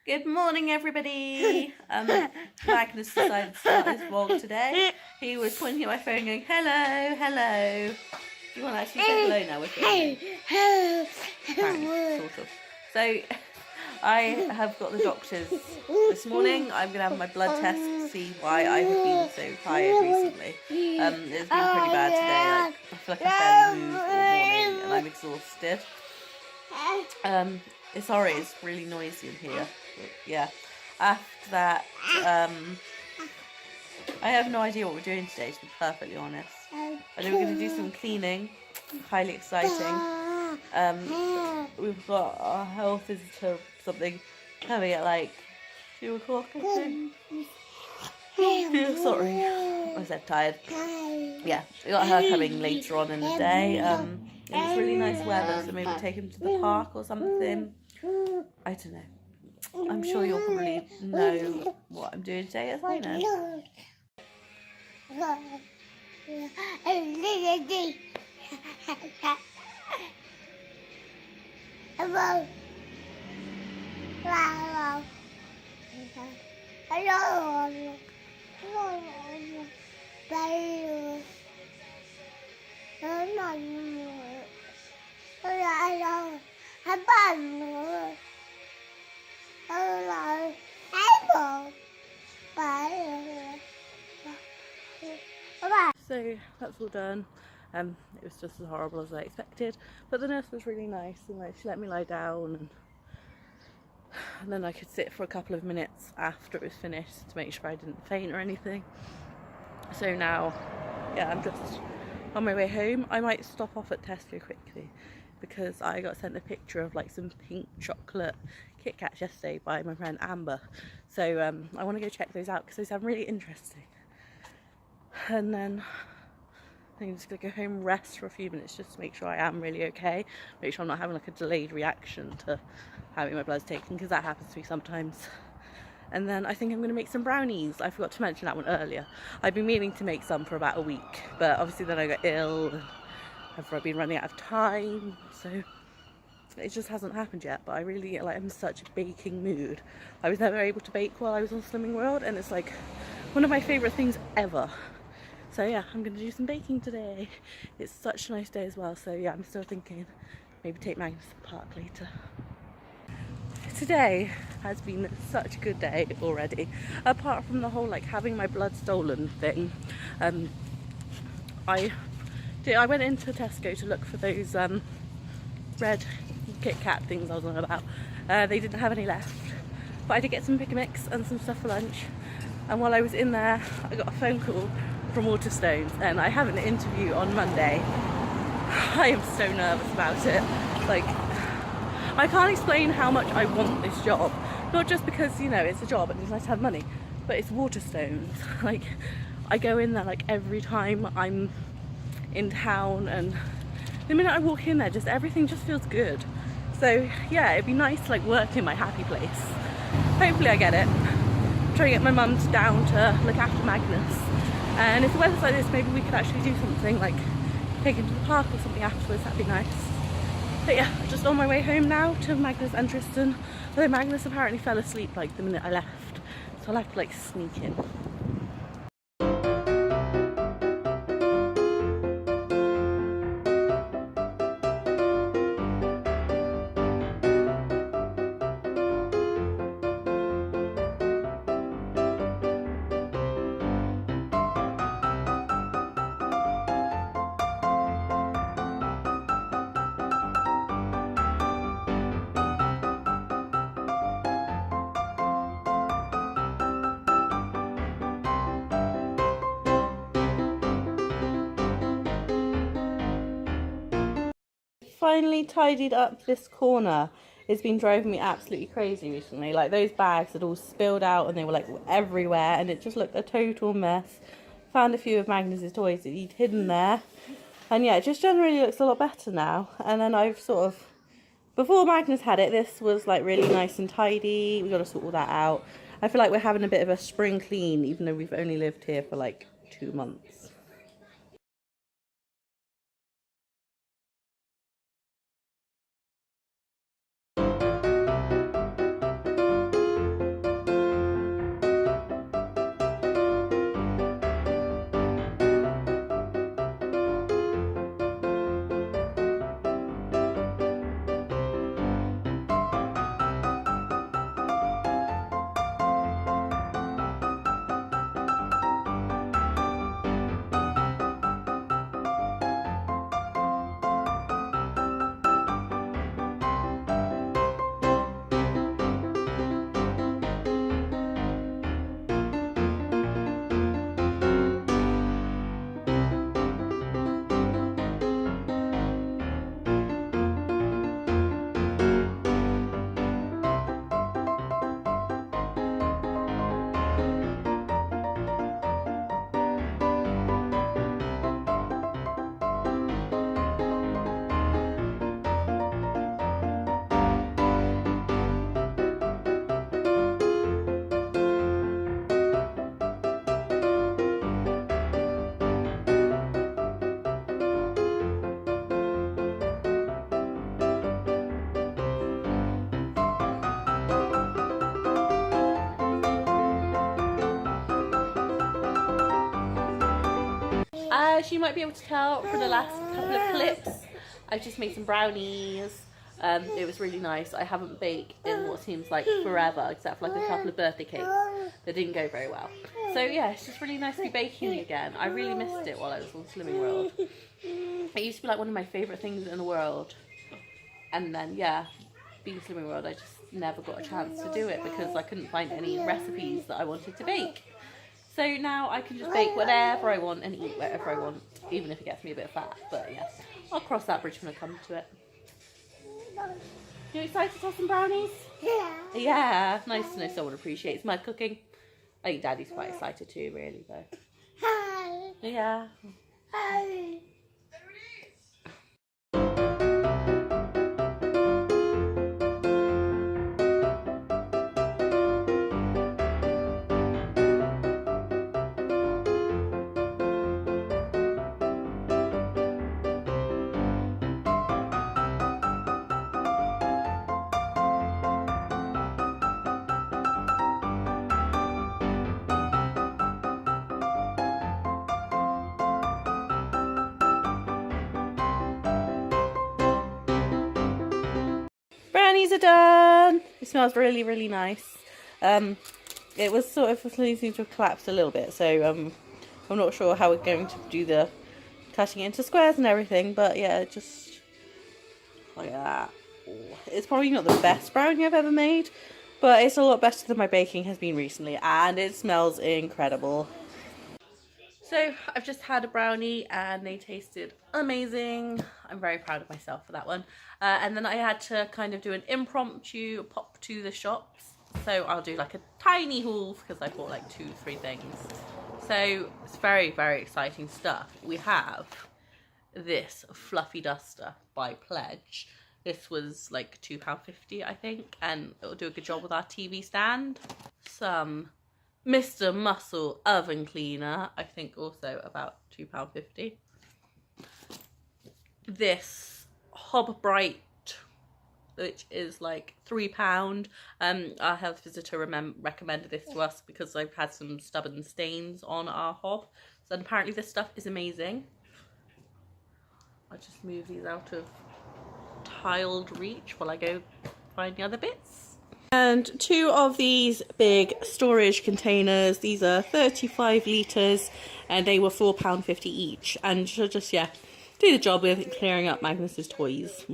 Good morning, everybody. Magnus decided to start his vlog today. He was pointing at my phone going, hello, hello. Do you want to actually say hello now? We're filming. Apparently, sort of. So, I have got the doctors this morning. I'm going to have my blood test to see why I have been so tired recently. It's been pretty bad today. Like, I feel like I barely move all morning and I'm exhausted. Sorry, it's really noisy in here. But yeah. After that, I have no idea what we're doing today, to be perfectly honest. I know we're going to do some cleaning. Highly exciting. We've got our health visitor or something coming at like 2 o'clock, I think. Yeah, sorry, I said tired. Yeah, we got her coming later on in the day. It's really nice weather, so maybe take him to the park or something. I don't know. I'm sure you'll probably know what I'm doing today as I know. So that's all done. It was just as horrible as I expected, but the nurse was really nice and like she let me lie down and then I could sit for a couple of minutes after it was finished to make sure I didn't faint or anything. So now, yeah, I'm just on my way home. I might stop off at Tesco quickly because I got sent a picture of like some pink chocolate Kit Kats yesterday by my friend Amber. So I want to go check those out because they sound really interesting. And then I'm just going to go home, rest for a few minutes just to make sure I am really okay. Make sure I'm not having like a delayed reaction to having my blood taken, because that happens to me sometimes. And then I think I'm going to make some brownies. I forgot to mention that one earlier. I've been meaning to make some for about a week, but obviously then I got ill and I've been running out of time, so it just hasn't happened yet. But I really I'm in such a baking mood. I was never able to bake while I was on Slimming World, and it's like one of my favourite things ever. So yeah, I'm going to do some baking today. It's such a nice day as well, so yeah, I'm still thinking maybe take Magnus to the park later. Today has been such a good day already, apart from the whole like having my blood stolen thing. I went into Tesco to look for those red Kit Kat things I was on about. They didn't have any left, but I did get some pick and mix and some stuff for lunch. And while I was in there, I got a phone call from Waterstones, and I have an interview on Monday. I am so nervous about it. Like, I can't explain how much I want this job. Not just because, you know, it's a job and it's nice to have money, but it's Waterstones. Like, I go in there like every time I'm in town, and the minute I walk in there, just everything just feels good. So yeah, it'd be nice to like work in my happy place. Hopefully I get it. I'm trying to get my mum down to look after Magnus. And if the weather's like this, maybe we could actually do something like take him to the park or something afterwards. That'd be nice. But yeah, just on my way home now to Magnus and Tristan. Although Magnus apparently fell asleep like the minute I left, so I'll have to like sneak in. Finally tidied up this corner. It's been driving me absolutely crazy recently. Like, those bags had all spilled out and they were like everywhere, and it just looked a total mess. Found a few of Magnus's toys that he'd hidden there, and yeah, it just generally looks a lot better now. And then I've sort of, before Magnus had it, this was like really nice and tidy. We got to sort all that out. I feel like we're having a bit of a spring clean, even though we've only lived here for like 2 months. as you might be able to tell from the last couple of clips, I've just made some brownies. It was really nice. I haven't baked in what seems like forever, except for like a couple of birthday cakes that didn't go very well. So yeah, it's just really nice to be baking again. I really missed it while I was on Slimming World. It used to be like one of my favourite things in the world. And then yeah, being Slimming World, I just never got a chance to do it because I couldn't find any recipes that I wanted to bake. So now I can just bake whatever I want and eat whatever I want, even if it gets me a bit fat. But yeah, I'll cross that bridge when I come to it. You excited to have some brownies? Yeah. Yeah, nice to know someone appreciates my cooking. I think Daddy's quite excited too, really, though. Hi. Yeah. Hi. Brownies are done. It smells really, really nice. It was sort of seems to have collapsed a little bit, so I'm not sure how we're going to do the cutting it into squares and everything, but yeah, just look at that. It's probably not the best brownie I've ever made, but it's a lot better than my baking has been recently, and it smells incredible. So I've just had a brownie and they tasted amazing. I'm very proud of myself for that one. And then I had to kind of do an impromptu pop to the shops. So I'll do like a tiny haul because I bought like 2-3 things. So it's very, very exciting stuff. We have this fluffy duster by Pledge. This was like £2.50 I think, and it'll do a good job with our TV stand. Some Mr. Muscle oven cleaner, I think also about £2.50. This Hob Bright, which is like £3. Our health visitor recommended this to us because I've had some stubborn stains on our hob. So apparently this stuff is amazing. I'll just move these out of tiled reach while I go find the other bits. And 2 of these big storage containers. These are 35 litres and they were £4.50 each. And she'll just, yeah, do the job with clearing up Magnus's toys.